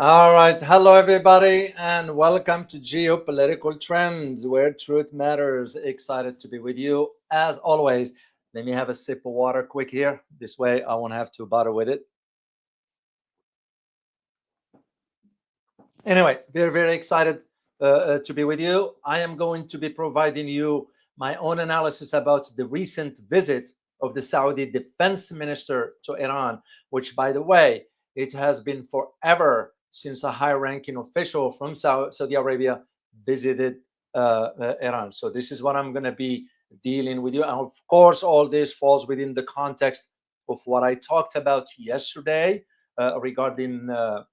All right. Hello, everybody, and welcome to Geopolitical Trends, where truth matters. Excited to be with you. As always, let me have a sip of water quick here. This way, I won't have to bother with it. Anyway, very excited to be with you. I am going to be providing you my own analysis about the recent visit of the Saudi defense minister to Iran, which, by the way, it has been forever since a high-ranking official from Saudi Arabia visited Iran. So this is what I'm going to be dealing with you. And of course, all this falls within the context of what I talked about yesterday regarding the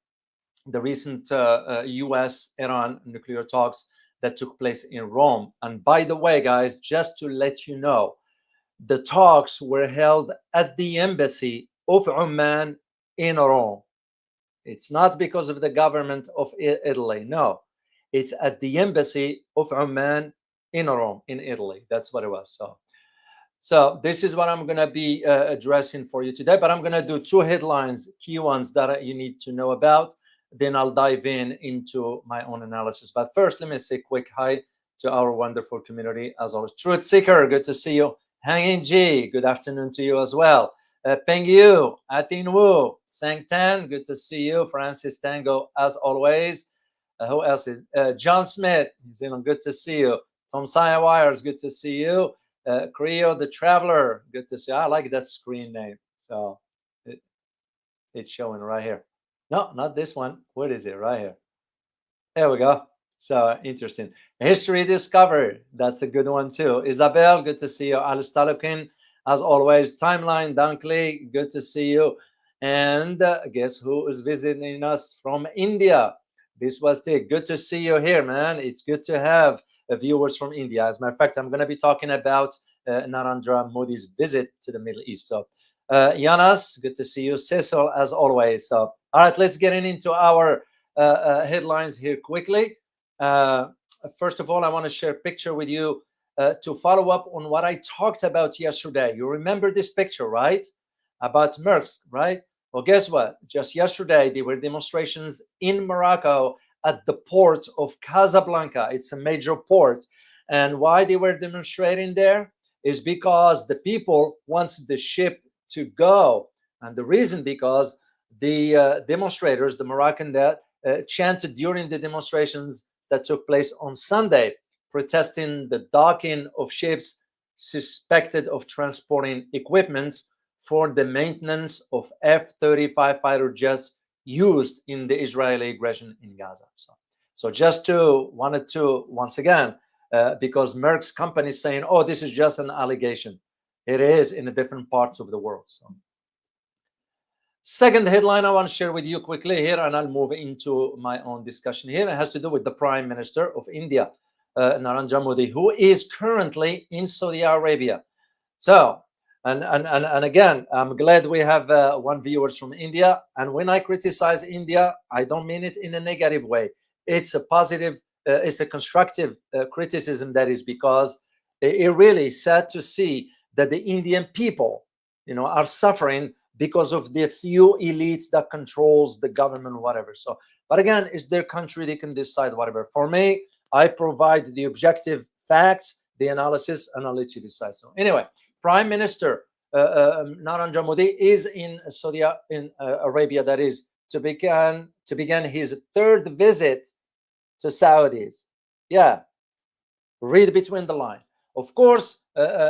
recent US-Iran nuclear talks that took place in Rome. And by the way, guys, just to let you know, the talks were held at the embassy of Oman in Rome. It's not because of the government of Italy. No, it's at the embassy of Oman in Rome, in Italy. That's what it was. So this is what I'm going to be addressing for you today. But I'm going to do two headlines, key ones that you need to know about. Then I'll dive into my own analysis. But first, let me say a quick hi to our wonderful community. As always, Truth Seeker, good to see you. Hanging G, good afternoon to you as well. Peng Yu, Atin Wu, Sang Tan, good to see you. Francis Tango, as always. Who else is? John Smith, New Zealand, good to see you. Tom Saya Wires, good to see you. Creo the Traveler, good to see you. I like that screen name. So it's showing right here. No, not this one. What is it? Right here. There we go. So interesting. History Discovered. That's a good one too. Isabel, good to see you. Alice Talukin, as always. Timeline Dunkley, good to see you. And guess who is visiting us from India? This was Tig. Good to see you here, man. It's good to have viewers from India. As a matter of fact, I'm going to be talking about Narendra Modi's visit to the Middle East. So, Yanas, good to see you. Cecil, as always. So, all right, let's get into our headlines here quickly. First of all, I want to share a picture with you to follow up on what I talked about yesterday. You remember this picture, right? About Merckx, right? Well, guess what? Just yesterday, there were demonstrations in Morocco at the port of Casablanca. It's a major port. And why they were demonstrating there is because the people want the ship to go. And the reason because the demonstrators, the Moroccan that chanted during the demonstrations that took place on Sunday, protesting the docking of ships suspected of transporting equipment for the maintenance of F-35 fighter jets used in the Israeli aggression in Gaza. So just wanted to, once again, because Merck's company is saying, oh, this is just an allegation. It is in the different parts of the world. So, second headline I want to share with you quickly here, and I'll move into my own discussion here. It has to do with the Prime Minister of India, Narendra Modi, who is currently in Saudi Arabia. So, and again, I'm glad we have one viewers from India. And when I criticize India, I don't mean it in a negative way. It's a positive, it's a constructive criticism. That is because it really sad to see that the Indian people, are suffering because of the few elites that controls the government, whatever. So, but again, it's their country; they can decide whatever. For me, I provide the objective facts, the analysis, and I'll let you decide. So, anyway, Prime Minister Narendra Modi is in Saudi Arabia. That is to begin his third visit to Saudis. Yeah, read between the lines. Of course,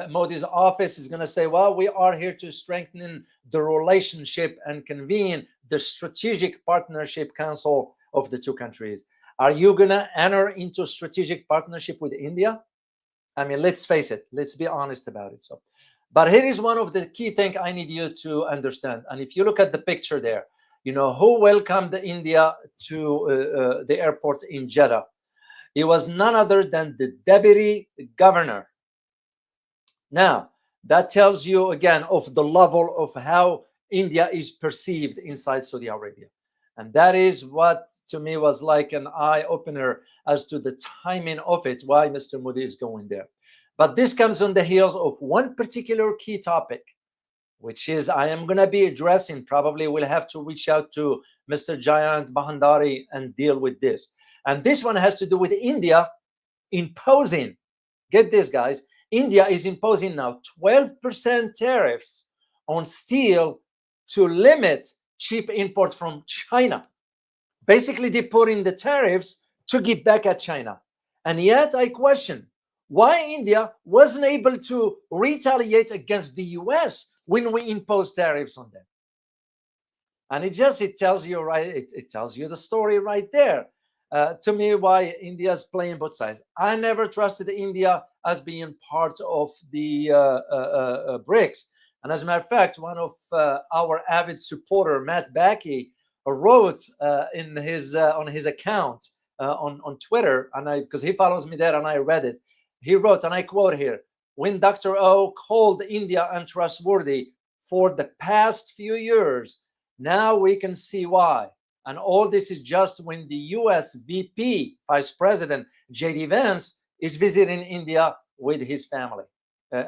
Modi's office is going to say, well, we are here to strengthen the relationship and convene the strategic partnership council of the two countries. Are you going to enter into strategic partnership with India? I mean, let's face it. Let's be honest about it. So, but here is one of the key things I need you to understand. And if you look at the picture there, who welcomed India to the airport in Jeddah? It was none other than the deputy governor. Now, that tells you again of the level of how India is perceived inside Saudi Arabia. And that is what to me was like an eye-opener as to the timing of it, why Mr. Modi is going there. But this comes on the heels of one particular key topic. which is I am going to be addressing. Probably we'll have to reach out to Mr. Jayant Bahandari and deal with this. And this one has to do with India imposing, get this, guys, India is imposing now 12% tariffs on steel to limit cheap imports from China. Basically, they put in the tariffs to get back at China. And yet I question why India wasn't able to retaliate against the US when we imposed tariffs on them. And it tells you, right, it tells you the story right there. To me, why India's playing both sides. I never trusted India as being part of the BRICS. And as a matter of fact, one of our avid supporter, Matt Backey, wrote in his on his account on Twitter, and because he follows me there, and I read it. He wrote, and I quote here: "When Dr. O called India untrustworthy for the past few years, now we can see why. And all this is just when the US VP, Vice President J.D. Vance, is visiting India with his family."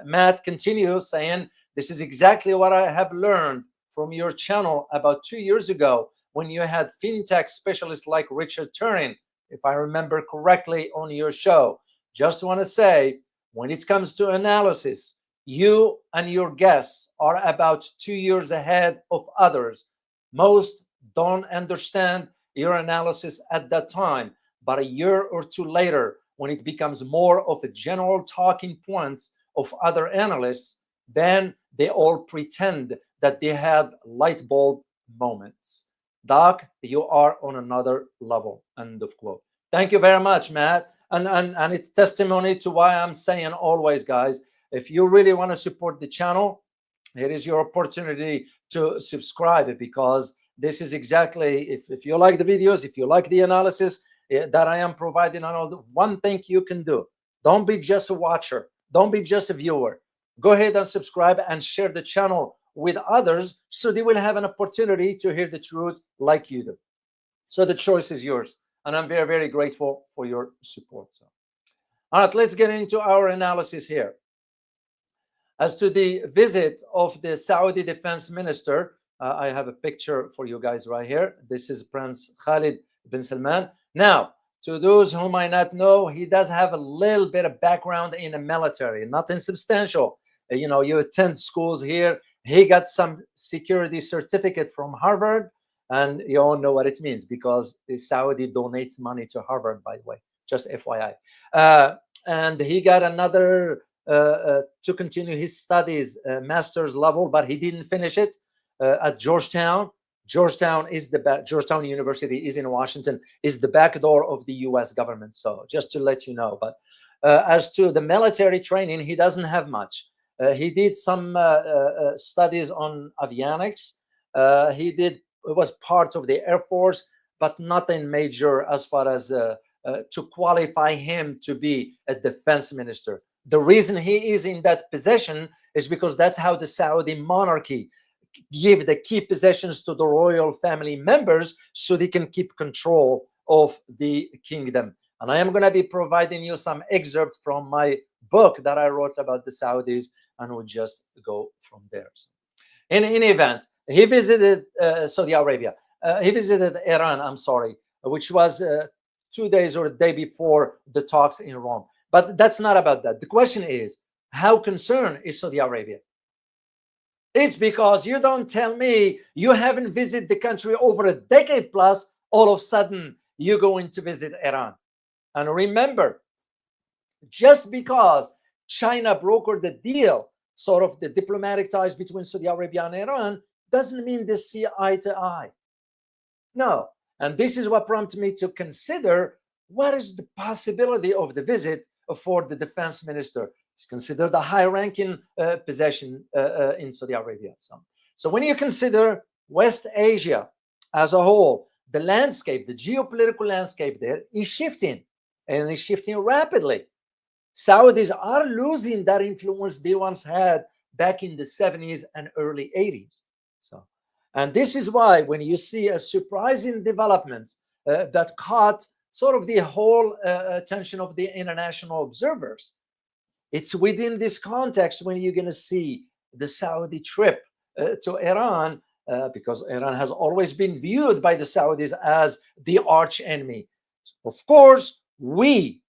Matt continues saying, "This is exactly what I have learned from your channel about 2 years ago when you had fintech specialists like Richard Turin, if I remember correctly, on your show. Just want to say, when it comes to analysis, you and your guests are about 2 years ahead of others. Most don't understand your analysis at that time, but a year or two later, when it becomes more of a general talking points of other analysts, then they all pretend that they had light bulb moments. Doc, you are on another level." End of quote. Thank you very much, Matt. And it's testimony to why I'm saying always, guys, if you really want to support the channel, here is your opportunity to subscribe, because this is exactly, if you like the videos, if you like the analysis that I am providing on all, the one thing you can do, don't be just a watcher, don't be just a viewer. Go ahead and subscribe and share the channel with others so they will have an opportunity to hear the truth like you do. So the choice is yours, and I'm very, very grateful for your support. So, all right, let's get into our analysis here. As to the visit of the Saudi defense minister, I have a picture for you guys right here. This is Prince Khaled bin Salman. Now, to those who might not know, he does have a little bit of background in the military, nothing substantial. You know, you attend schools here. He got some security certificate from Harvard, and you all know what it means, because the Saudi donates money to Harvard, by the way, just FYI. And he got another to continue his studies, master's level, but he didn't finish it at Georgetown. Georgetown University is in Washington, is the back door of the US government. So just to let you know. But as to the military training, he doesn't have much. He did some studies on avionics. He was part of the Air Force, but nothing major as far as to qualify him to be a defense minister. The reason he is in that position is because that's how the Saudi monarchy give the key possessions to the royal family members so they can keep control of the kingdom. And I am going to be providing you some excerpt from my book that I wrote about the Saudis, and we'll just go from there. So, in any event, he visited Saudi Arabia. He visited Iran, I'm sorry, which was 2 days or a day before the talks in Rome. But that's not about that. The question is, how concerned is Saudi Arabia? It's because you don't tell me you haven't visited the country over a decade plus, all of a sudden you're going to visit Iran. And remember, just because China brokered the deal, sort of the diplomatic ties between Saudi Arabia and Iran, doesn't mean they see eye to eye. No. And this is what prompted me to consider what is the possibility of the visit for the defense minister. It's considered a high-ranking position in Saudi Arabia. So when you consider West Asia as a whole, the landscape, the geopolitical landscape there is shifting, and it's shifting rapidly. Saudis are losing that influence they once had back in the 70s and early 80s. And this is why when you see a surprising development that caught sort of the whole attention of the international observers, it's within this context when you're going to see the Saudi trip to Iran, because Iran has always been viewed by the Saudis as the arch enemy. Of course, we,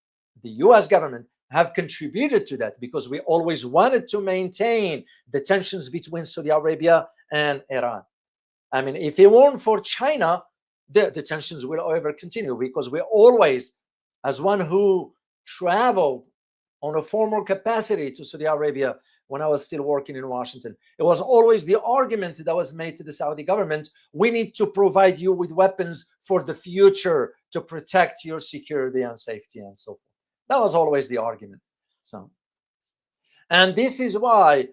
the US government, have contributed to that because we always wanted to maintain the tensions between Saudi Arabia and Iran. I mean, if it weren't for China, the tensions will ever continue, because we always, as one who traveled on a formal capacity to Saudi Arabia when I was still working in Washington, it was always the argument that was made to the Saudi government: we need to provide you with weapons for the future to protect your security and safety and so forth. That was always the argument. So, and this is why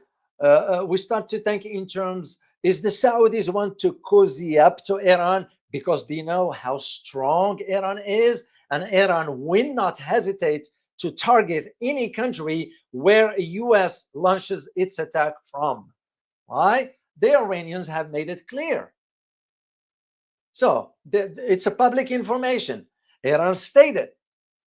we start to think in terms: is the Saudis want to cozy up to Iran because they know how strong Iran is, and Iran will not hesitate to target any country where a US launches its attack from? Why? The Iranians have made it clear. So it's a public information. Iran stated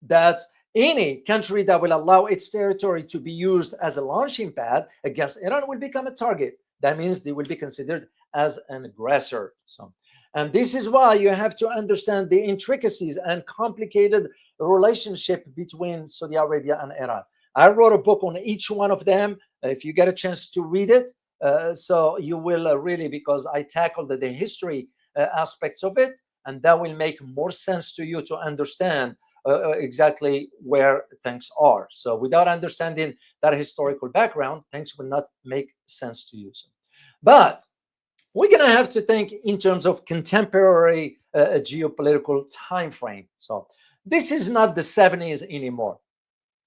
that any country that will allow its territory to be used as a launching pad against Iran will become a target. That means they will be considered as an aggressor. So, and this is why you have to understand the intricacies and complicated relationship between Saudi Arabia and Iran. I wrote a book on each one of them. If you get a chance to read it, so you will really, because I tackled the history aspects of it, and that will make more sense to you to understand exactly where things are. So without understanding that historical background, things will not make sense to you. But we're going to have to think in terms of contemporary geopolitical time frame. So this is not the 70s anymore.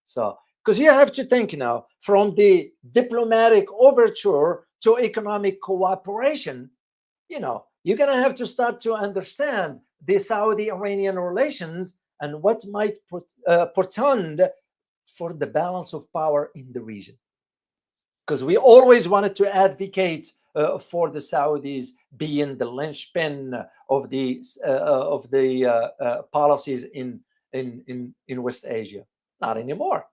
So, because you have to think now from the diplomatic overture to economic cooperation, you know, you're going to have to start to understand the Saudi-Iranian relations and what might portend for the balance of power in the region. Because we always wanted to advocate for the Saudis being the linchpin of the policies in West Asia. Not anymore.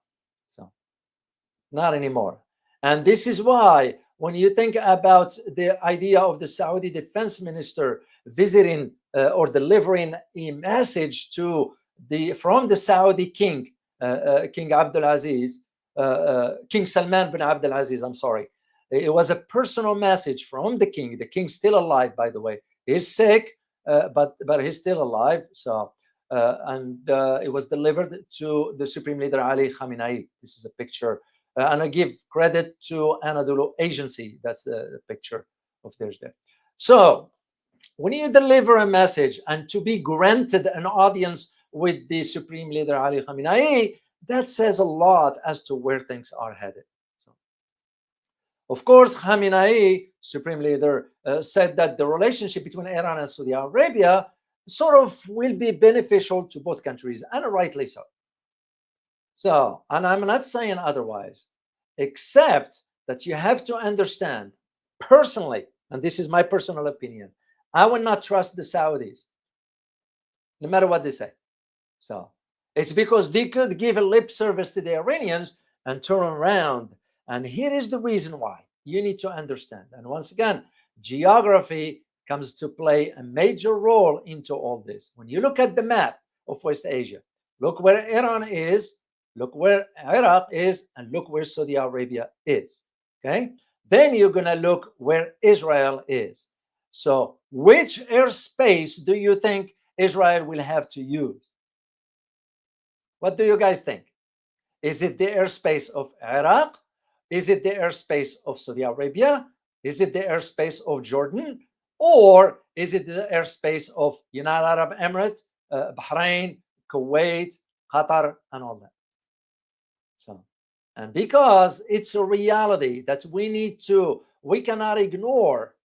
So, not anymore. And this is why when you think about the idea of the Saudi defense minister visiting or delivering a message to from the Saudi king, King Abdulaziz, King Salman bin Abdulaziz, I'm sorry. It was a personal message from the king. The king's still alive, by the way. He's sick, but he's still alive. So, it was delivered to the Supreme Leader Ali Khamenei. This is a picture. And I give credit to Anadolu Agency. That's a picture of theirs there. So when you deliver a message and to be granted an audience with the Supreme Leader Ali Khamenei, that says a lot as to where things are headed. So, of course, Khamenei, Supreme Leader, said that the relationship between Iran and Saudi Arabia sort of will be beneficial to both countries, and rightly so. So, and I'm not saying otherwise, except that you have to understand personally, and this is my personal opinion, I would not trust the Saudis, no matter what they say. So it's because they could give a lip service to the Iranians and turn around. And here is the reason why you need to understand. And once again, geography comes to play a major role into all this. When you look at the map of West Asia, look where Iran is, look where Iraq is, and look where Saudi Arabia is. Okay? Then you're going to look where Israel is. So which airspace do you think Israel will have to use? What do you guys think? Is it the airspace of Iraq? Is it the airspace of Saudi Arabia? Is it the airspace of Jordan? Or is it the airspace of United Arab Emirates, Bahrain, Kuwait, Qatar, and all that? So, and because it's a reality that we cannot ignore,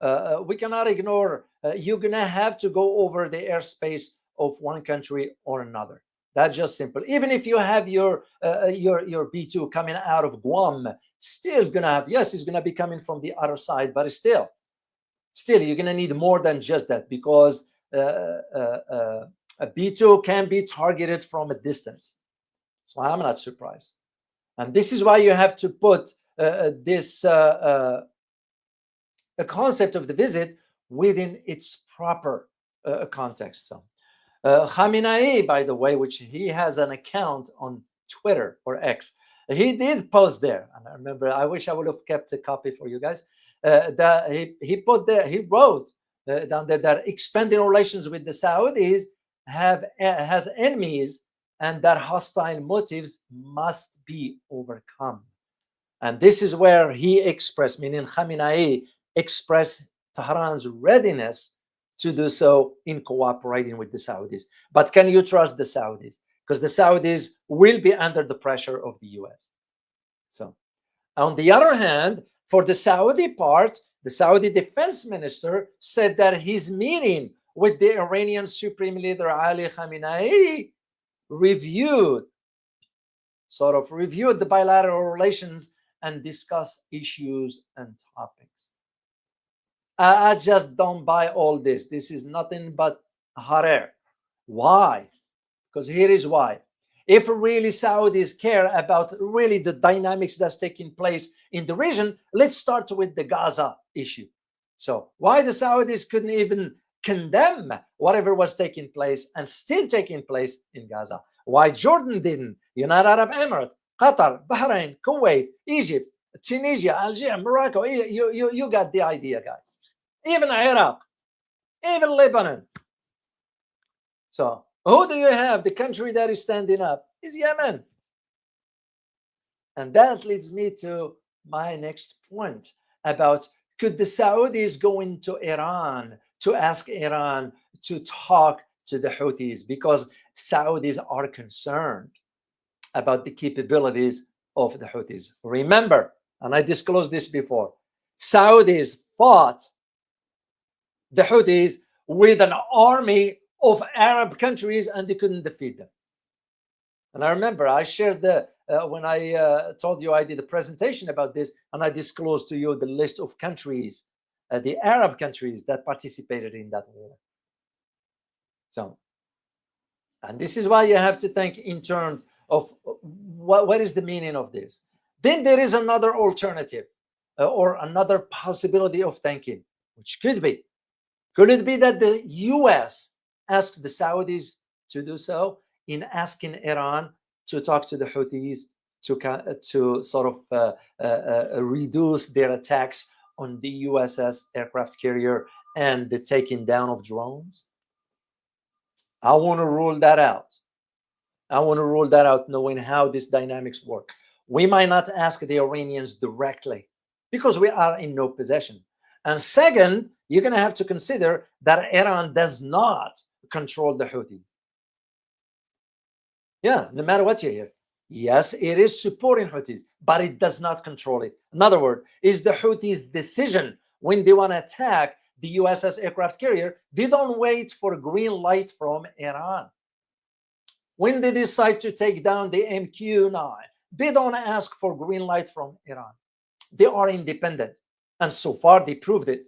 you're gonna have to go over the airspace of one country or another. That's just simple. Even if you have your B2 coming out of Guam, still it's gonna have, yes, it's gonna be coming from the other side, but still you're gonna need more than just that, because a B2 can be targeted from a distance. So I'm not surprised. And this is why you have to put this concept of the visit within its proper context. So Khamenei, by the way, which he has an account on Twitter or X, he did post there, and I remember, I wish I would have kept a copy for you guys, that he put there, he wrote down there that expanding relations with the Saudis has enemies, and that hostile motives must be overcome. And this is where he expressed, meaning Khamenei expressed Tehran's readiness to do so in cooperating with the Saudis. But can you trust the Saudis? Because the Saudis will be under the pressure of the US. So, on the other hand, for the Saudi part, the Saudi defense minister said that his meeting with the Iranian Supreme Leader Ali Khamenei reviewed the bilateral relations and discussed issues and topics. I just don't buy all this. This is nothing but hot air. Why? Because here is why. If really Saudis care about really the dynamics that's taking place in the region, let's start with the Gaza issue. So why the Saudis couldn't even condemn whatever was taking place and still taking place in Gaza? Why Jordan didn't? United Arab Emirates, Qatar, Bahrain, Kuwait, Egypt, Tunisia, Algeria, Morocco. You got the idea, guys. Even Iraq, even Lebanon. So who do you have? The country that is standing up is Yemen. And that leads me to my next point about, could the Saudis go into Iran to ask Iran to talk to the Houthis, because Saudis are concerned about the capabilities of the Houthis. Remember, and I disclosed this before, Saudis fought the Houthis with an army of Arab countries and they couldn't defeat them. And I remember I shared when I told you I did a presentation about this, and I disclosed to you the list of countries, the Arab countries that participated in that war. So, and this is why you have to think in terms of what is the meaning of this. Then there is another alternative or another possibility of thinking, which could it be that the US asked the Saudis to do so in asking Iran to talk to the Houthis to sort of reduce their attacks on the USS aircraft carrier and the taking down of drones? I want to rule that out. I want to rule that out, knowing how these dynamics work. We might not ask the Iranians directly because we are in no possession. And second, you're going to have to consider that Iran does not control the Houthis. Yeah, no matter what you hear. Yes, it is supporting Houthis, but it does not control it. In other words, it's the Houthis' decision when they want to attack the USS aircraft carrier. They don't wait for a green light from Iran. When they decide to take down the MQ-9, they don't ask for green light from Iran. They are independent. And so far, they proved it.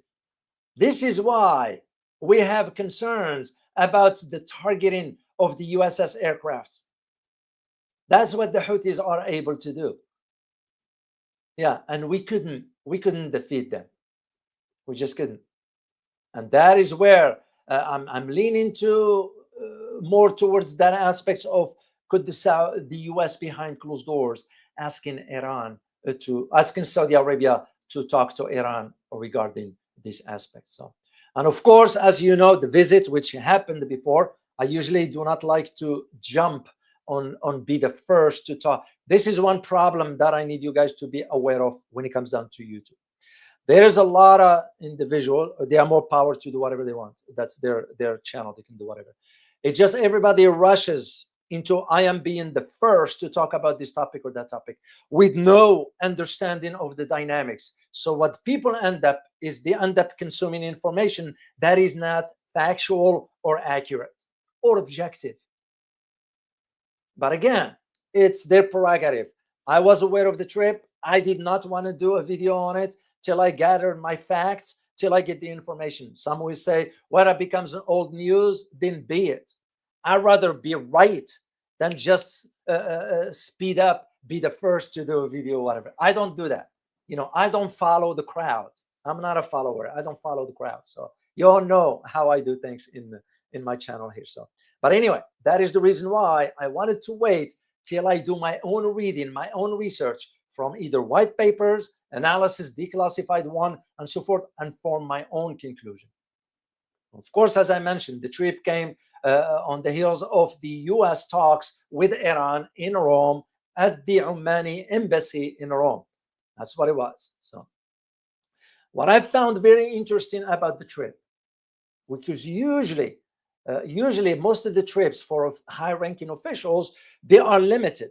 This is why we have concerns about the targeting of the USS aircrafts. That's what the Houthis are able to do. Yeah, and we couldn't defeat them. We just couldn't. And that is where I'm leaning to more towards that aspect of, could the US behind closed doors asking Saudi Arabia to talk to Iran regarding this aspect. So, and of course, as you know, the visit which happened before, I usually do not like to jump on be the first to talk. This is one problem that I need you guys to be aware of when it comes down to YouTube. There's a lot of individual, they are more power to do whatever they want. That's their channel, they can do whatever. It's just everybody rushes into I am being the first to talk about this topic or that topic with no understanding of the dynamics. So what people end up is they end up consuming information that is not factual or accurate or objective. But again, it's their prerogative. I was aware of the trip. I did not want to do a video on it till I gathered my facts, till I get the information. Some will say, well, it becomes an old news, then be it. I'd rather be right than just speed up, be the first to do a video or whatever. I don't do that. You know, I don't follow the crowd. I'm not a follower. I don't follow the crowd. So you all know how I do things in my channel here. So, but anyway, that is the reason why I wanted to wait till I do my own reading, my own research from either white papers, analysis, declassified one, and so forth, and form my own conclusion. Of course, as I mentioned, the trip came on the heels of the US talks with Iran in Rome at the Omani embassy in Rome. That's what it was. So what I found very interesting about the trip, because usually most of the trips for high-ranking officials, they are limited.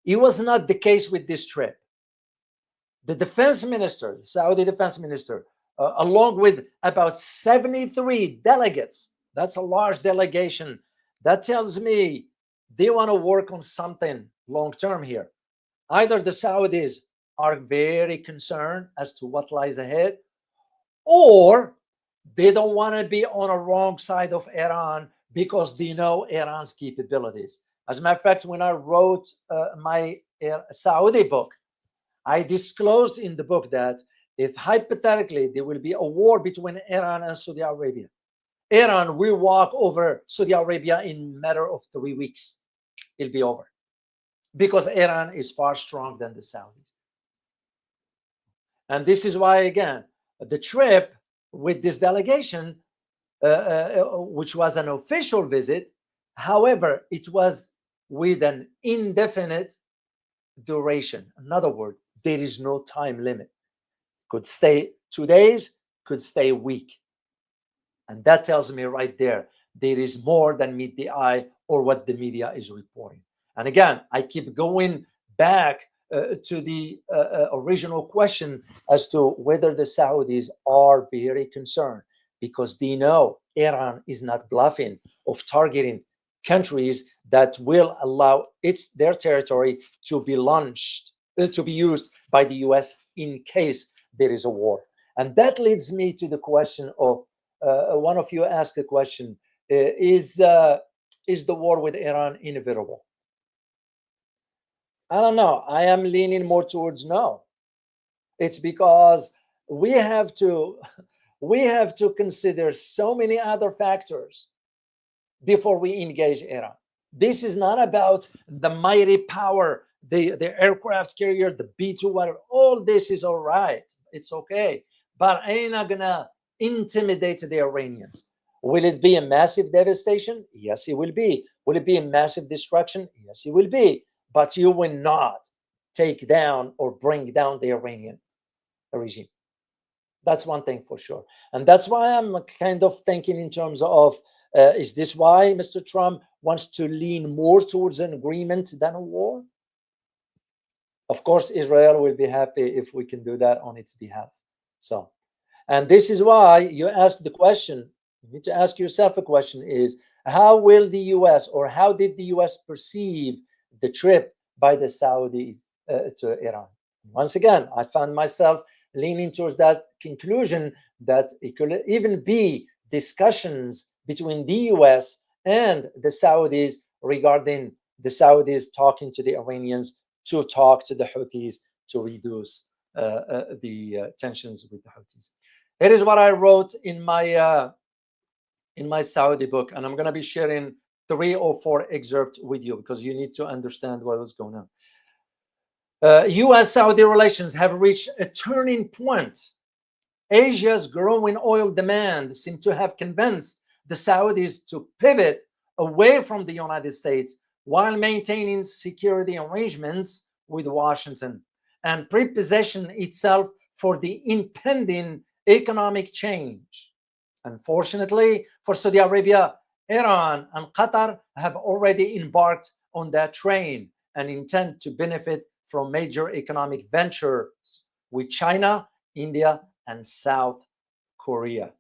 It was not the case with this trip. The defense minister, the Saudi defense minister, along with about 73 delegates, that's a large delegation. That tells me they want to work on something long-term here. Either the Saudis are very concerned as to what lies ahead, or they don't want to be on a wrong side of Iran because they know Iran's capabilities. As a matter of fact, when I wrote my Saudi book, I disclosed in the book that if hypothetically there will be a war between Iran and Saudi Arabia, Iran will walk over Saudi Arabia in a matter of 3 weeks. It'll be over because Iran is far stronger than the Saudis. And this is why, again, the trip with this delegation, which was an official visit, however, it was with an indefinite duration. In other words, there is no time limit. Could stay 2 days, could stay a week. And that tells me right there is more than meet the eye or what the media is reporting. And again, I keep going back to the original question as to whether the Saudis are very concerned, because they know Iran is not bluffing of targeting countries that will allow their territory to be launched, to be used by the US in case there is a war. And that leads me to the question of, one of you asked the question, is the war with Iran inevitable? I don't know. I am leaning more towards no. It's because we have to consider so many other factors before we engage Iran. This is not about the mighty power, the aircraft carrier, the B-2, whatever. All this is all right. It's okay. But I'm not going to intimidate the Iranians. Will it be a massive devastation? Yes, it will be. Will it be a massive destruction? Yes, it will be. But you will not take down or bring down the Iranian regime. That's one thing for sure. And that's why I'm kind of thinking in terms of, is this why Mr. Trump wants to lean more towards an agreement than a war? Of course, Israel will be happy if we can do that on its behalf. So, and this is why you ask the question, you need to ask yourself a question, is how will the US, or how did the US perceive the trip by the Saudis to Iran? Once again, I found myself leaning towards that conclusion that it could even be discussions between the US and the Saudis regarding the Saudis talking to the Iranians to talk to the Houthis to reduce the tensions with the Houthis. It is what I wrote in my Saudi book, and I'm going to be sharing 3 or 4 excerpts with you because you need to understand what was going on. US-Saudi relations have reached a turning point. Asia's growing oil demand seemed to have convinced the Saudis to pivot away from the United States while maintaining security arrangements with Washington and preposition itself for the impending economic change. Unfortunately for Saudi Arabia, Iran and Qatar have already embarked on that train and intend to benefit from major economic ventures with China, India, and South Korea.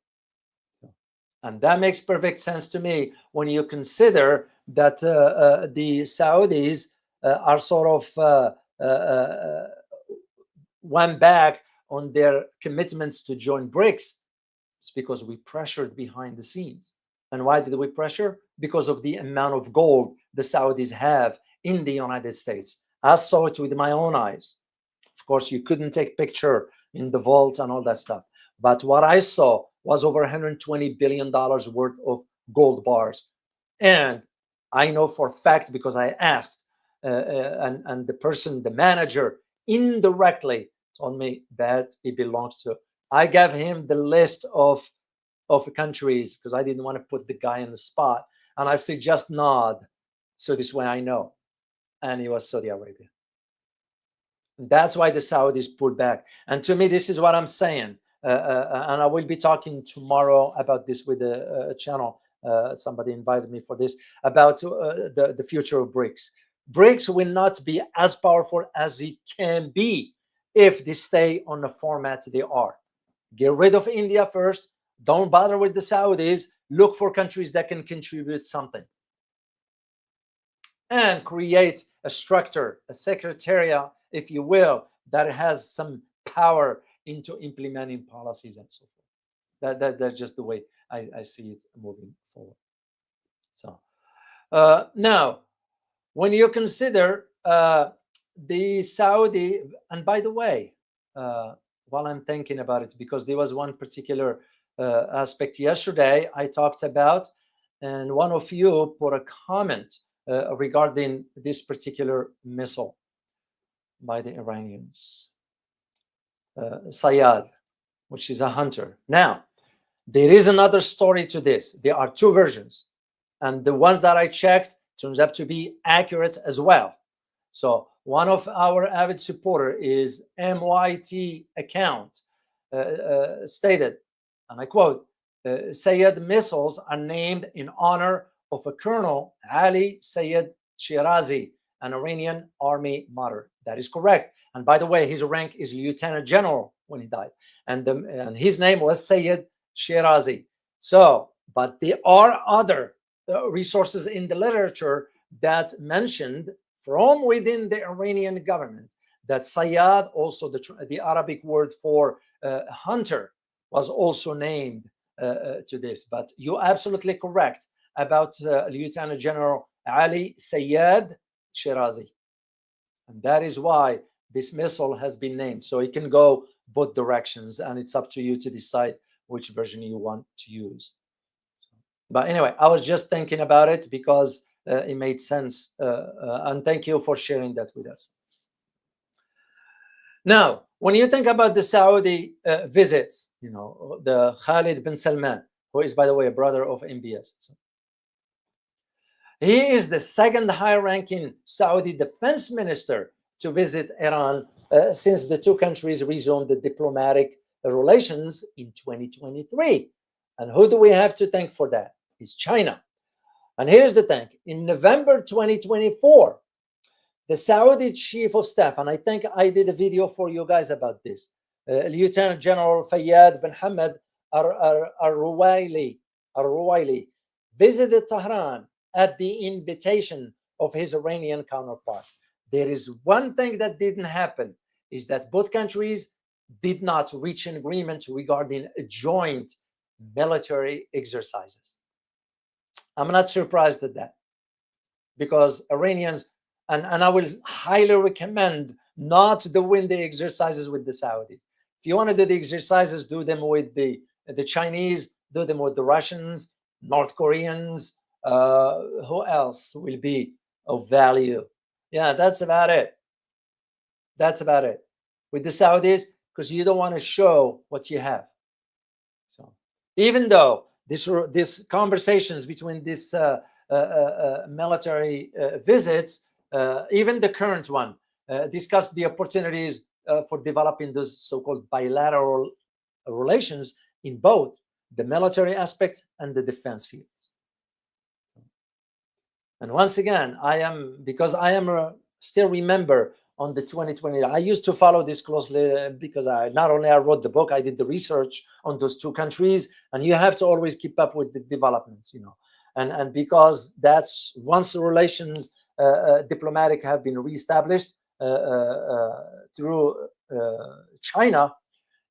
And that makes perfect sense to me when you consider that the Saudis are sort of went back on their commitments to join BRICS. It's because we pressured behind the scenes. And why did we pressure? Because of the amount of gold the Saudis have in the United States. I saw it with my own eyes. Of course, you couldn't take picture, in the vault and all that stuff. But what I saw was over $120 billion worth of gold bars. And I know for a fact, because I asked, and the person, the manager, indirectly told me that it belongs to. I gave him the list of countries because I didn't want to put the guy on the spot. And I said, just nod. So this way I know. And it was Saudi Arabia. That's why the Saudis pulled back. And to me, this is what I'm saying. And I will be talking tomorrow about this with the channel. Somebody invited me for this, about the future of BRICS. BRICS will not be as powerful as it can be if they stay on the format they are. Get rid of India first. Don't bother with the Saudis. Look for countries that can contribute something. And create a structure, a secretariat, if you will, that has some power into implementing policies and so forth. That's just the way I see it moving forward. So now, when you consider the Saudi, and by the way, while I'm thinking about it, because there was one particular aspect yesterday I talked about, and one of you put a comment regarding this particular missile by the Iranians, Sayyad, which is a hunter. Now, there is another story to this. There are two versions, and the ones that I checked turns out to be accurate as well. So one of our avid supporter is MYT account stated, and I quote, Sayyad missiles are named in honor of a Colonel Ali Sayyad Shirazi, an Iranian army martyr. That is correct. And by the way, his rank is Lieutenant General when he died. And his name was Sayyad Shirazi. So, but there are other resources in the literature that mentioned from within the Iranian government that Sayyad, also the Arabic word for hunter, was also named to this. But you're absolutely correct about Lieutenant General Ali Sayyad Shirazi. And that is why this missile has been named. So it can go both directions, and it's up to you to decide which version you want to use. But anyway, I was just thinking about it because it made sense. And thank you for sharing that with us. Now, when you think about the Saudi visits, you know, the Khaled bin Salman, who is, by the way, a brother of MBS. So he is the second high-ranking Saudi defense minister to visit Iran since the two countries resumed the diplomatic relations in 2023. And who do we have to thank for that? It's China. And here's the thing. In November 2024, the Saudi chief of staff, and I think I did a video for you guys about this, Lieutenant General Fayyad bin Hamad al-Ruwaili visited Tehran at the invitation of his Iranian counterpart. There is one thing that didn't happen, is that both countries did not reach an agreement regarding joint military exercises. I'm not surprised at that, because Iranians, and I will highly recommend not doing the exercises with the Saudis. If you want to do the exercises, do them with the Chinese, do them with the Russians, North Koreans, who else will be of value? Yeah, that's about it. That's about it. With the Saudis, because you don't want to show what you have. So even though this conversations between these military visits, even the current one, discussed the opportunities for developing those so-called bilateral relations in both the military aspect and the defense fields. And once again, because I am still remember on the 2020, I used to follow this closely because not only I wrote the book, I did the research on those two countries, and you have to always keep up with the developments, you know. And because that's, once the relations diplomatic have been reestablished through China,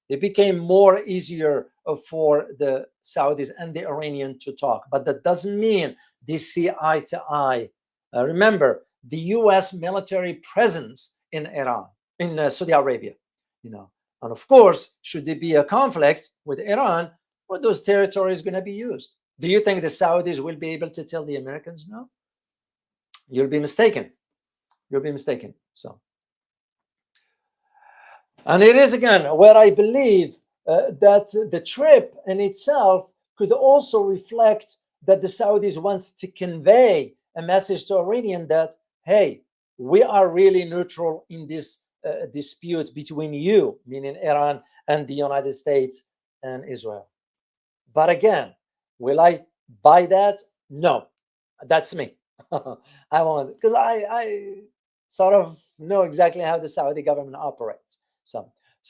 it became more easier for the Saudis and the Iranian to talk. But that doesn't mean they see eye to eye. Remember, the U.S. military presence in Iran, in Saudi Arabia, you know, And of course, should there be a conflict with Iran, well, those territories going to be used. Do you think the Saudis will be able to tell the Americans no? You'll be mistaken. You'll be mistaken. So, and it is again where I believe that the trip in itself could also reflect that the Saudis wants to convey a message to Iranian that, hey, we are really neutral in this dispute between you, meaning Iran, and the United States and Israel. But again, will I buy that? No, that's me. I won't, because I sort of know exactly how the Saudi government operates.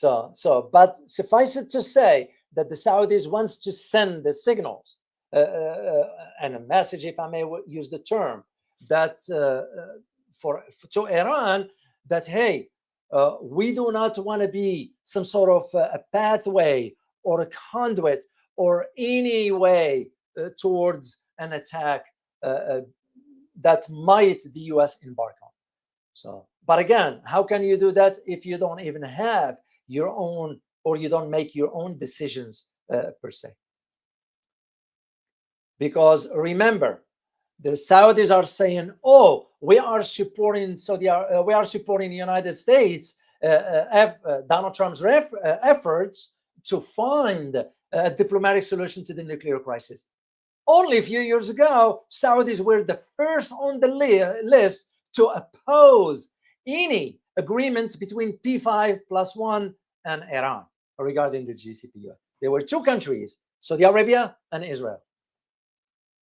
But suffice it to say that the Saudis wants to send the signals and a message, if I may use the term, that to Iran, that hey, we do not want to be some sort of a pathway or a conduit or any way towards an attack that might the US embark on. So, but again, how can you do that if you don't even have your own, or you don't make your own decisions per se? Because remember, the Saudis are saying, "Oh, we are supporting we are supporting the United States, Donald Trump's efforts to find a diplomatic solution to the nuclear crisis." Only a few years ago, Saudis were the first on the list to oppose any agreement between P5+1 and Iran regarding the GCPOA. There were two countries, Saudi Arabia and Israel.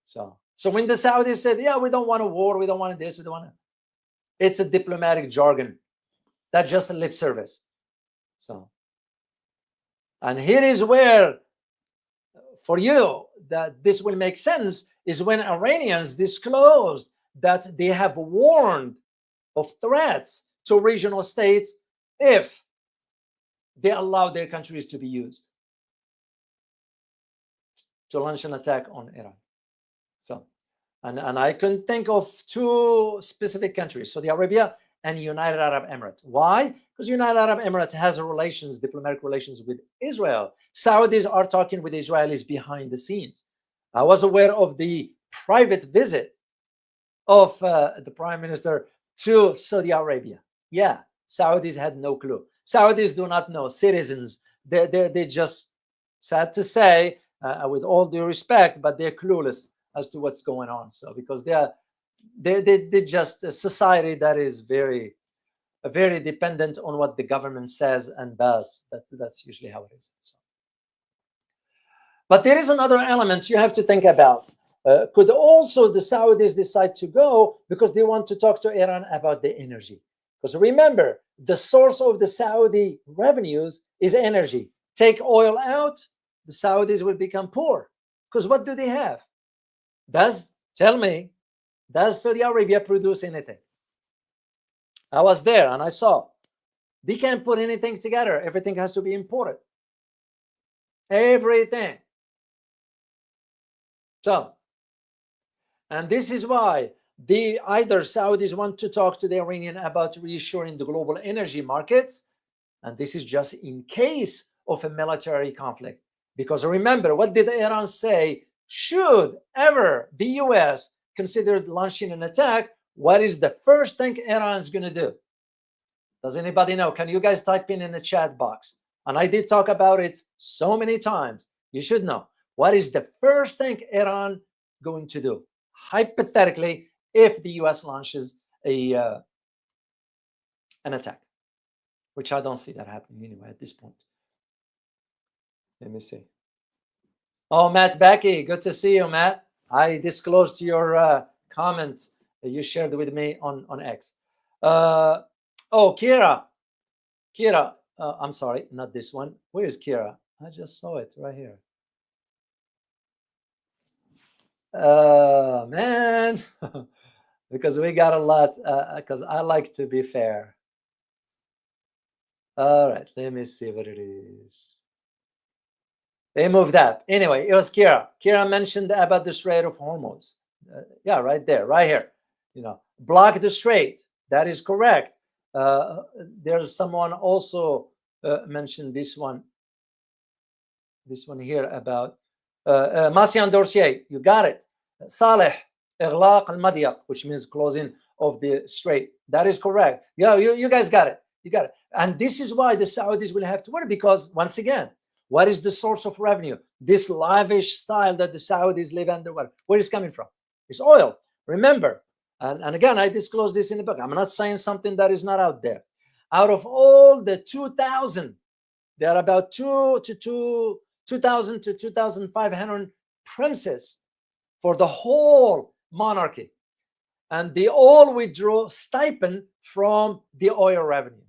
So when the Saudis said, yeah, we don't want a war, we don't want this, we don't want it, it's a diplomatic jargon. That's just a lip service. So, and here is where, for you, that this will make sense, is when Iranians disclosed that they have warned of threats to regional states if they allow their countries to be used to launch an attack on Iran. So, and I can think of two specific countries, Saudi Arabia and United Arab Emirates. Why? Because United Arab Emirates has relations, diplomatic relations with Israel. Saudis are talking with Israelis behind the scenes. I was aware of the private visit of the Prime Minister to Saudi Arabia. Yeah, Saudis had no clue. Saudis do not know. Citizens, they just, sad to say, with all due respect, but they're clueless as to what's going on. So because they're just a society that is very dependent on what the government says and does. That's usually how it is. So. But there is another element you have to think about. Could also the Saudis decide to go because they want to talk to Iran about the energy? Because remember, the source of the Saudi revenues is energy. Take oil out, the Saudis will become poor. Because what do they have? Tell me, does Saudi Arabia produce anything? I was there and I saw. They can't put anything together. Everything has to be imported. Everything. So, and this is why either Saudis want to talk to the Iranian about reassuring the global energy markets, and this is just in case of a military conflict. Because remember, what did Iran say? Should ever the US consider launching an attack, what is the first thing Iran is going to do? Does anybody know? Can you guys type in the chat box? And I did talk about it so many times. You should know. What is the first thing Iran going to do? Hypothetically, if the US launches an attack, which I don't see that happening anyway at this point. Let me see. Oh, Matt Becky, good to see you, Matt. I disclosed your comment that you shared with me on X. Oh, Kira, I'm sorry, not this one. Where is Kira? I just saw it right here. Man, because we got a lot, because I like to be fair. All right, let me see what it is. They moved up. Anyway, it was Kira. Kira mentioned about the Strait of Hormuz. Yeah, right there, right here. Block the strait. That is correct. There's someone also mention this one here about Massian Dossier. You got it. Saleh, إغلاق المضيق, which means closing of the strait. That is correct. Yeah, you guys got it. You got it. And this is why the Saudis will have to worry, because once again, what is the source of revenue? This lavish style that the Saudis live under, where is coming from? It's oil. Remember, and again, I disclose this in the book. I'm not saying something that is not out there. Out of all the 2,000, there are about 2,000 to 2,500 princes for the whole monarchy, and they all withdraw stipend from the oil revenues.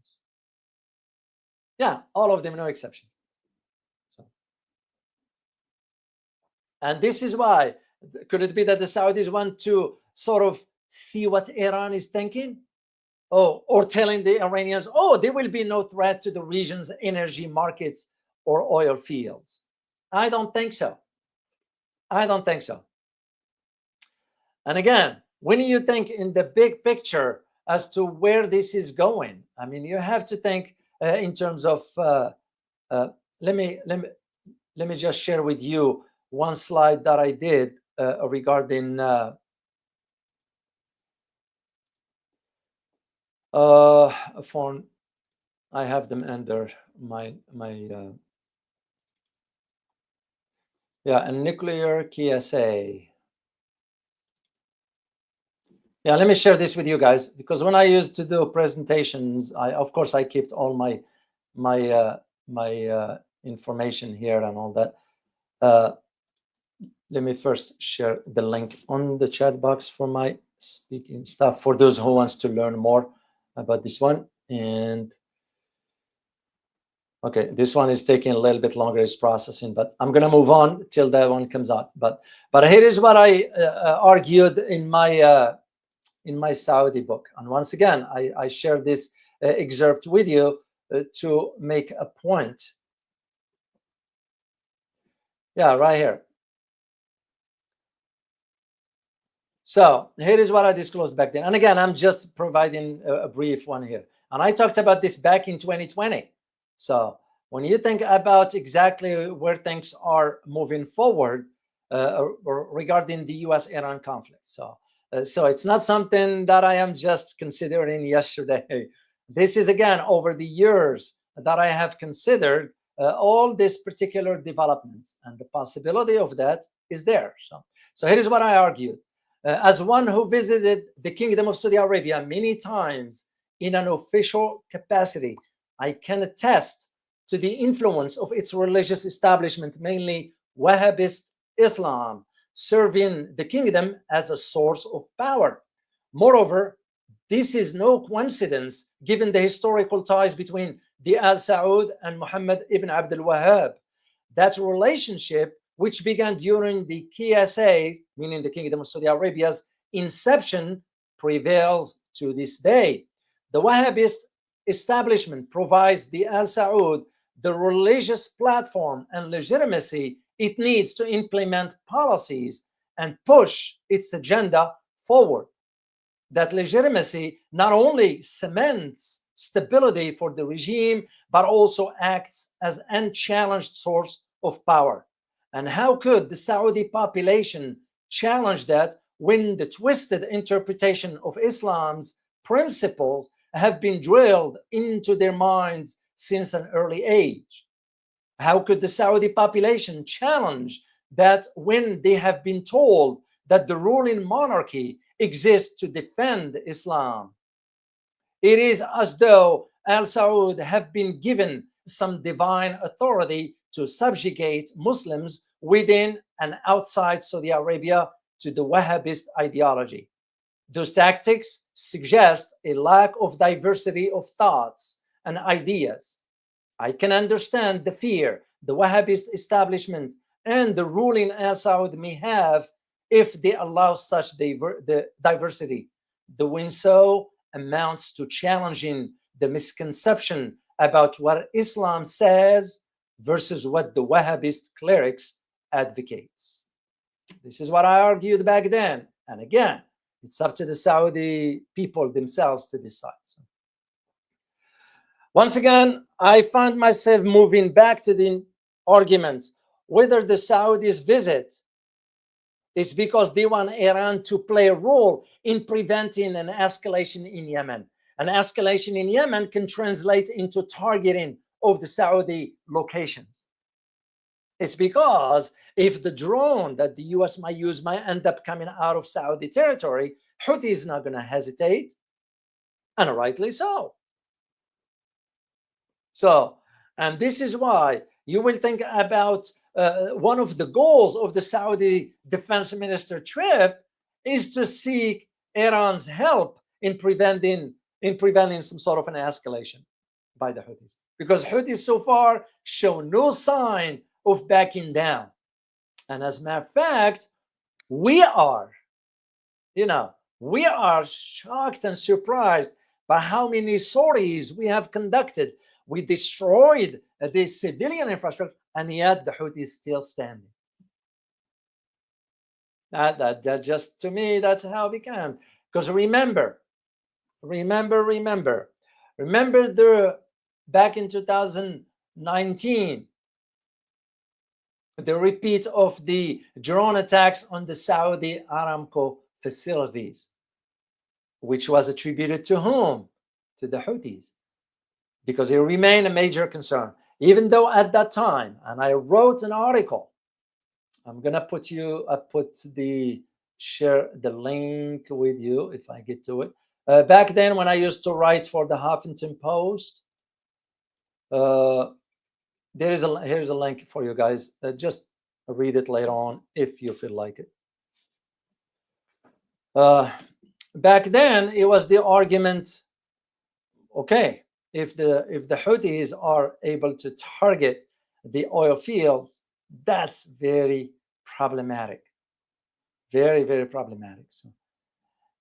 Yeah, all of them, no exception. So, and this is why, could it be that the Saudis want to sort of see what Iran is thinking? Oh, or telling the Iranians, oh, there will be no threat to the region's energy markets or oil fields. I don't think so. I don't think so. And again, when you think in the big picture as to where this is going, I mean, you have to think in terms of. Let me just share with you one slide that I did regarding a phone. I have them under my yeah, a nuclear KSA. Yeah, let me share this with you guys, because when I used to do presentations, of course I kept all my information here and all that. Let me first share the link on the chat box for my speaking stuff for those who wants to learn more about this one. And okay, this one is taking a little bit longer, it's processing, but I'm gonna move on till that one comes out. But here is what I argued in my Saudi book. And once again, I share this excerpt with you to make a point. Yeah, right here. So here is what I disclosed back then. And again, I'm just providing a brief one here. And I talked about this back in 2020. So when you think about exactly where things are moving forward regarding the US-Iran conflict. So it's not something that I am just considering yesterday. This is, again, over the years that I have considered all these particular developments, and the possibility of that is there. So here is what I argued. As one who visited the Kingdom of Saudi Arabia many times in an official capacity, I can attest to the influence of its religious establishment, mainly Wahhabist Islam, serving the kingdom as a source of power. Moreover, this is no coincidence given the historical ties between the Al Saud and Muhammad ibn Abdul Wahhab. That relationship, which began during the KSA, meaning the Kingdom of Saudi Arabia's inception, prevails to this day. The Wahhabist establishment provides the Al Saud the religious platform and legitimacy it needs to implement policies and push its agenda forward. That legitimacy not only cements stability for the regime, but also acts as an unchallenged source of power. And how could the Saudi population challenge that when the twisted interpretation of Islam's principles have been drilled into their minds since an early age? How could the Saudi population challenge that when they have been told that the ruling monarchy exists to defend Islam? It is as though Al Saud have been given some divine authority to subjugate Muslims within and outside Saudi Arabia to the Wahhabist ideology. Those tactics suggest a lack of diversity of thoughts and ideas. I can understand the fear the Wahhabist establishment and the ruling Al Saud may have if they allow such the diversity. Doing so amounts to challenging the misconception about what Islam says versus what the Wahhabist clerics advocates. This is what I argued back then. And again, it's up to the Saudi people themselves to decide. Once again, I find myself moving back to the argument whether the Saudis visit is because they want Iran to play a role in preventing an escalation in Yemen. An escalation in Yemen can translate into targeting of the Saudi locations. It's because if the drone that the US might use might end up coming out of Saudi territory, Houthi is not going to hesitate, and rightly so. So, and this is why you will think about one of the goals of the Saudi defense minister trip is to seek Iran's help in preventing some sort of an escalation by the Houthis, because Houthis so far show no sign of backing down. And as a matter of fact, we are shocked and surprised by how many sorties we have conducted. We destroyed the civilian infrastructure, and yet the Houthis still standing. That just, to me, that's how it became. Because remember back in 2019, the repeat of the drone attacks on the Saudi Aramco facilities, which was attributed to whom? To the Houthis, because it remained a major concern. Even though at that time, and I wrote an article, I'm gonna put share the link with you if I get to it. Back then, when I used to write for the Huffington Post, here's a link for you guys. Just read it later on if you feel like it. Back then, it was the argument, okay, if the Houthis are able to target the oil fields, that's very problematic, very, very problematic. So,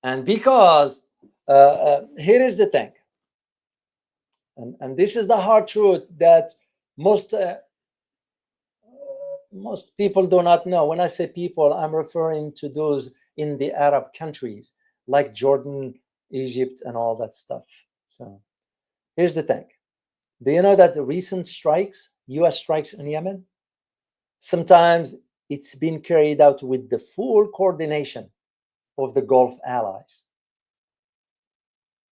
and because here is the thing, and this is the hard truth that most people do not know. When I say people, I'm referring to those in the Arab countries like Jordan, Egypt, and all that stuff. So here's the thing. Do you know that the recent strikes, US strikes in Yemen, sometimes it's been carried out with the full coordination of the Gulf allies?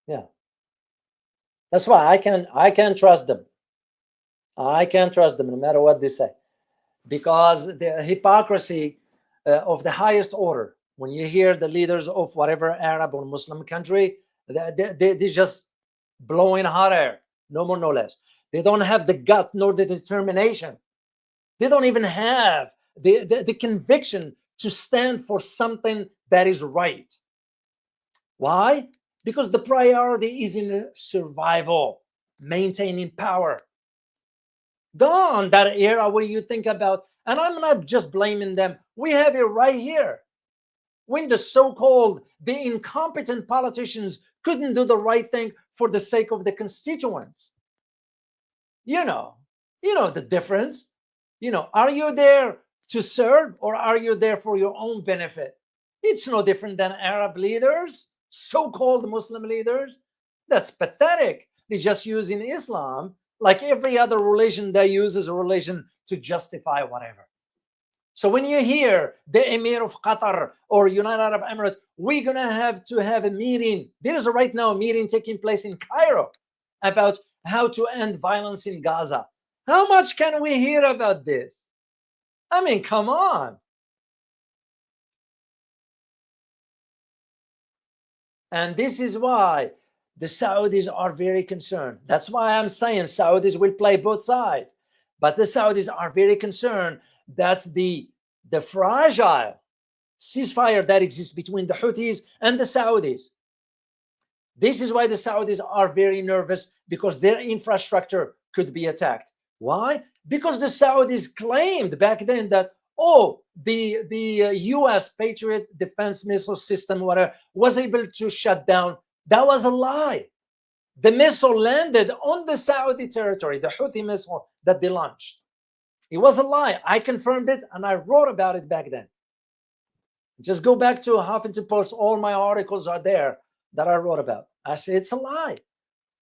Yeah. That's why I can't trust them. I can't trust them no matter what they say, because the hypocrisy of the highest order. When you hear the leaders of whatever Arab or Muslim country, they just blowing hot air, no more, no less. They don't have the gut nor the determination. They don't even have the conviction to stand for something that is right. Why? Because the priority is in survival, maintaining power. Gone that era where you think about, and I'm not just blaming them, we have it right here. When the so-called, the incompetent politicians couldn't do the right thing for the sake of the constituents. You know the difference. Are you there to serve, or are you there for your own benefit? It's no different than Arab leaders, so-called Muslim leaders. That's pathetic. They're just using Islam like every other religion they use as a religion to justify whatever. So when you hear the Emir of Qatar or United Arab Emirates, we're going to have a meeting. There is right now a meeting taking place in Cairo about how to end violence in Gaza. How much can we hear about this? I mean, come on. And this is why the Saudis are very concerned. That's why I'm saying Saudis will play both sides. But the Saudis are very concerned that the fragile ceasefire that exists between the Houthis and the Saudis. This is why the Saudis are very nervous, because their infrastructure could be attacked. Why? Because the Saudis claimed back then that, the US Patriot defense missile system, whatever, was able to shut down. That was a lie. The missile landed on the Saudi territory, the Houthi missile that they launched. It was a lie. I confirmed it, and I wrote about it back then. Just go back to Huffington Post. All my articles are there that I wrote about. I say it's a lie.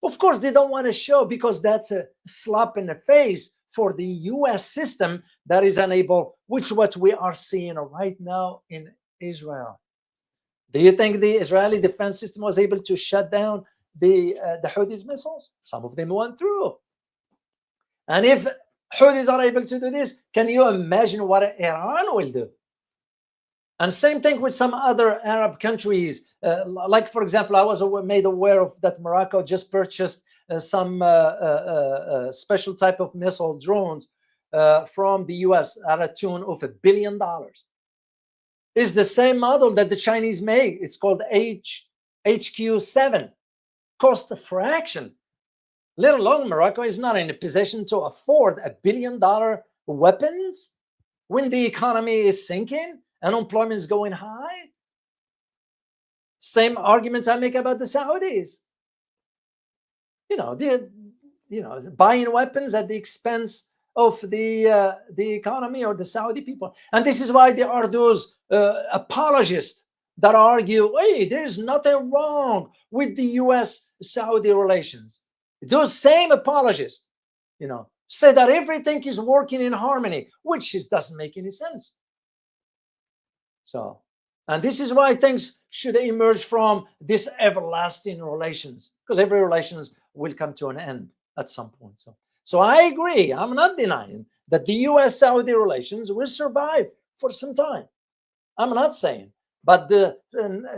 Of course, they don't want to show because that's a slap in the face for the US system that is unable, which what we are seeing right now in Israel. Do you think the Israeli defense system was able to shut down the Houthis missiles? Some of them went through. And if Houthis are able to do this, can you imagine what Iran will do? And same thing with some other Arab countries. Like, for example, I was made aware of that Morocco just purchased some special type of missile drones from the US at a tune of $1 billion. It's the same model that the Chinese make. It's called HQ7, cost a fraction. Let alone Morocco is not in a position to afford $1 billion weapons when the economy is sinking. Unemployment is going high. Same arguments I make about the Saudis. Buying weapons at the expense of the economy or the Saudi people. And this is why there are those apologists that argue, hey, there's nothing wrong with the US-Saudi relations. Those same apologists, say that everything is working in harmony, which doesn't make any sense. So, and this is why things should emerge from this everlasting relations, because every relations will come to an end at some point. So I agree. I'm not denying that the US-Saudi relations will survive for some time. I'm not saying, but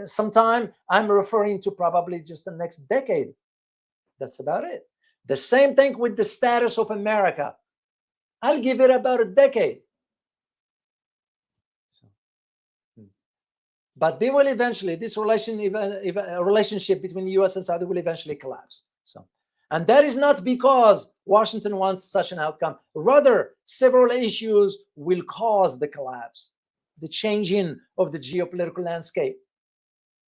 sometime I'm referring to probably just the next decade. That's about it. The same thing with the status of America. I'll give it about a decade. But they will eventually, this relationship between the US and Saudi will eventually collapse. And that is not because Washington wants such an outcome. Rather, several issues will cause the collapse, the changing of the geopolitical landscape.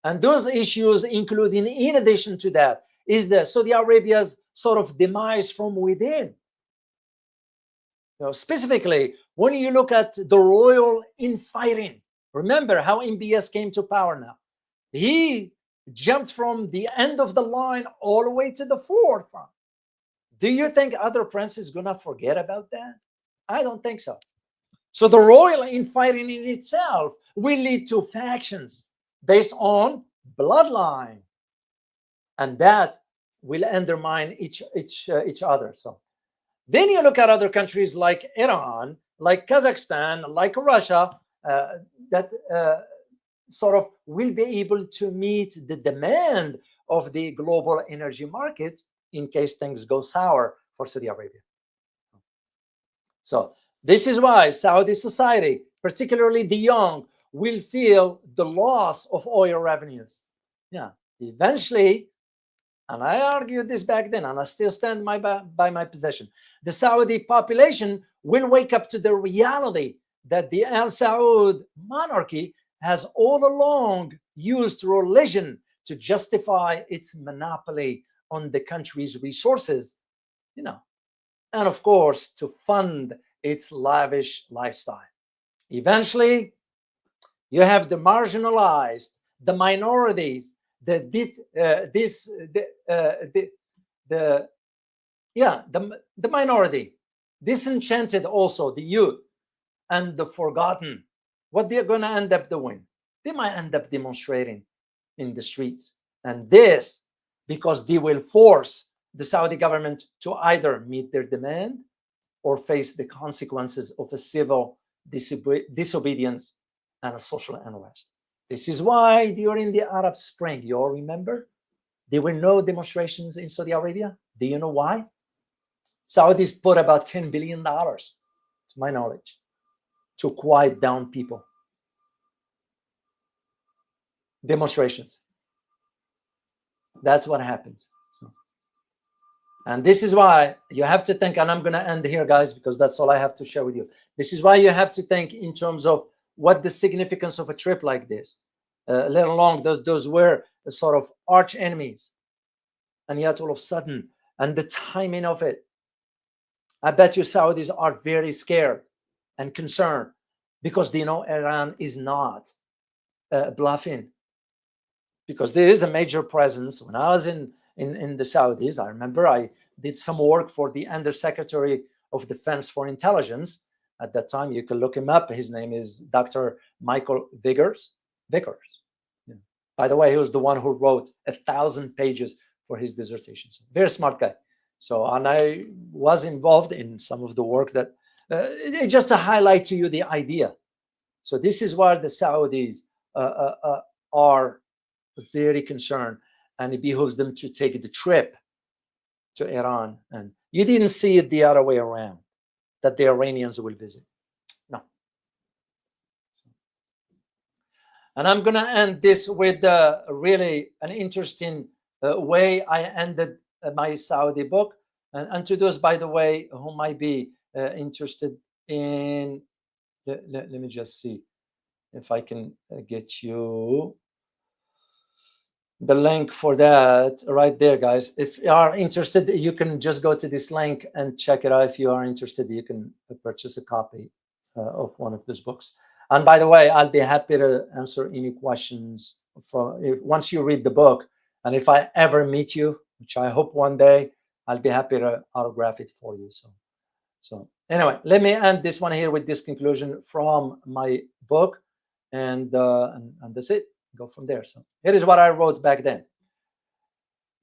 And those issues including, in addition to that, is the Saudi Arabia's sort of demise from within. Specifically, when you look at the royal infighting, remember how MBS came to power now. He jumped from the end of the line all the way to the forefront. Do you think other princes are going to forget about that? I don't think so. So the royal infighting in itself will lead to factions based on bloodline. And that will undermine each other. So then you look at other countries like Iran, like Kazakhstan, like Russia, that sort of will be able to meet the demand of the global energy market in case things go sour for Saudi Arabia. So this is why Saudi society, particularly the young, will feel the loss of oil revenues. Yeah, eventually, and I argued this back then, and I still stand by my position, the Saudi population will wake up to the reality that the Al Saud monarchy has all along used religion to justify its monopoly on the country's resources, and of course, to fund its lavish lifestyle. Eventually, you have the marginalized, the minorities, the minority, disenchanted also, the youth, and the forgotten. What they're going to end up doing? They might end up demonstrating in the streets. And this, because they will force the Saudi government to either meet their demand or face the consequences of a civil disobedience and a social unrest. This is why during the Arab Spring, you all remember, there were no demonstrations in Saudi Arabia. Do you know why? Saudis put about $10 billion, to my knowledge, to quiet down people. Demonstrations. That's what happens. And this is why you have to think, and I'm going to end here, guys, because that's all I have to share with you. This is why you have to think in terms of what the significance of a trip like this, let alone those were the sort of arch enemies. And yet all of a sudden, and the timing of it, I bet you Saudis are very scared and concerned because they know Iran is not bluffing. Because there is a major presence. When I was in in the Saudis. I remember I did some work for the Undersecretary of Defense for Intelligence at that time. You can look him up. His name is Dr. Michael Vickers. Yeah. By the way, he was the one who wrote 1,000 pages for his dissertation. So very smart guy. So, and I was involved in some of the work that, just to highlight to you the idea. So this is why the Saudis are very concerned, and it behooves them to take the trip to Iran. And you didn't see it the other way around, that the Iranians will visit. No. And I'm going to end this with really an interesting way I ended my Saudi book. And to those, by the way, who might be interested in, let me just see if I can get you the link for that right there, guys. If you are interested, you can just go to this link and check it out. If you are interested, you can purchase a copy of one of those books. And by the way, I'll be happy to answer any questions once you read the book. And if I ever meet you, which I hope one day, I'll be happy to autograph it for you. So anyway, let me end this one here with this conclusion from my book, and that's it. Go from there. So here is what I wrote back then.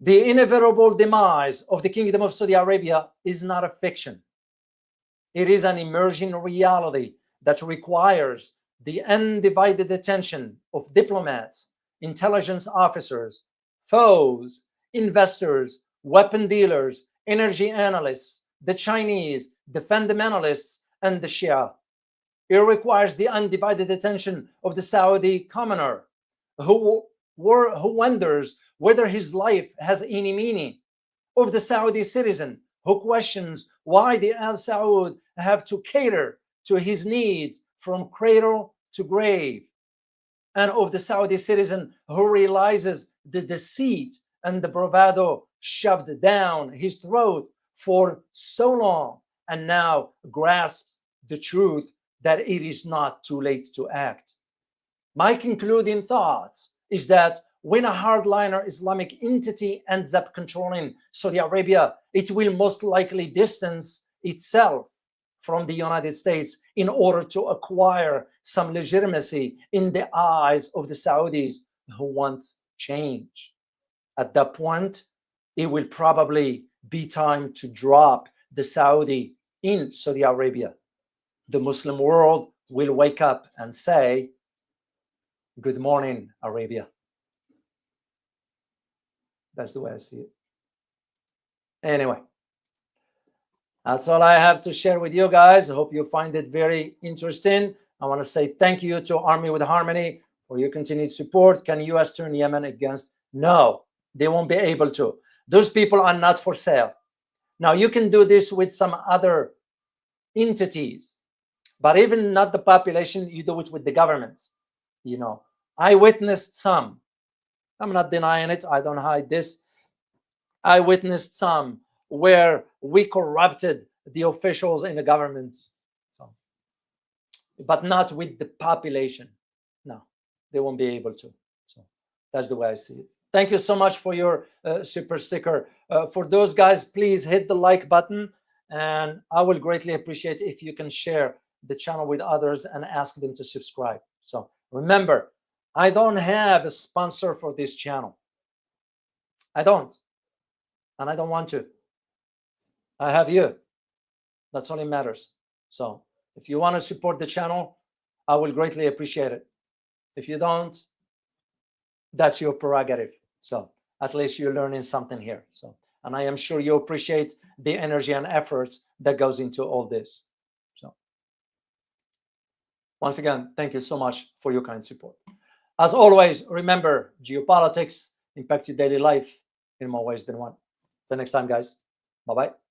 The inevitable demise of the Kingdom of Saudi Arabia is not a fiction. It is an emerging reality that requires the undivided attention of diplomats, intelligence officers, foes, investors, weapon dealers, energy analysts, the Chinese, the fundamentalists, and the Shia. It requires the undivided attention of the Saudi commoner, who wonders whether his life has any meaning, of the Saudi citizen who questions why the Al Saud have to cater to his needs from cradle to grave, and of the Saudi citizen who realizes the deceit and the bravado shoved down his throat for so long, and now grasps the truth that it is not too late to act. My concluding thoughts is that when a hardliner Islamic entity ends up controlling Saudi Arabia, it will most likely distance itself from the United States in order to acquire some legitimacy in the eyes of the Saudis who want change. At that point, it will probably be time to drop the Saudi in Saudi Arabia. The Muslim world will wake up and say, good morning, Arabia. That's the way I see it. Anyway, that's all I have to share with you guys. I hope you find it very interesting. I want to say thank you to Army with Harmony for your continued support. Can US turn Yemen against? No, they won't be able to. Those people are not for sale. Now, you can do this with some other entities, but even not the population, you do it with the governments. You know, I witnessed some. I'm not denying it. I don't hide this. I witnessed some where we corrupted the officials in the governments. So, but not with the population. No, they won't be able to. So that's the way I see it. Thank you so much for your super sticker. For those guys, please hit the like button. And I will greatly appreciate if you can share the channel with others and ask them to subscribe. So remember, I don't have a sponsor for this channel. I don't. And I don't want to. I have you. That's all that matters. So if you want to support the channel, I will greatly appreciate it. If you don't, that's your prerogative. So at least you're learning something here. So, and I am sure you appreciate the energy and efforts that goes into all this. So once again, thank you so much for your kind support. As always, remember, geopolitics impact your daily life in more ways than one. Till next time, guys. Bye-bye.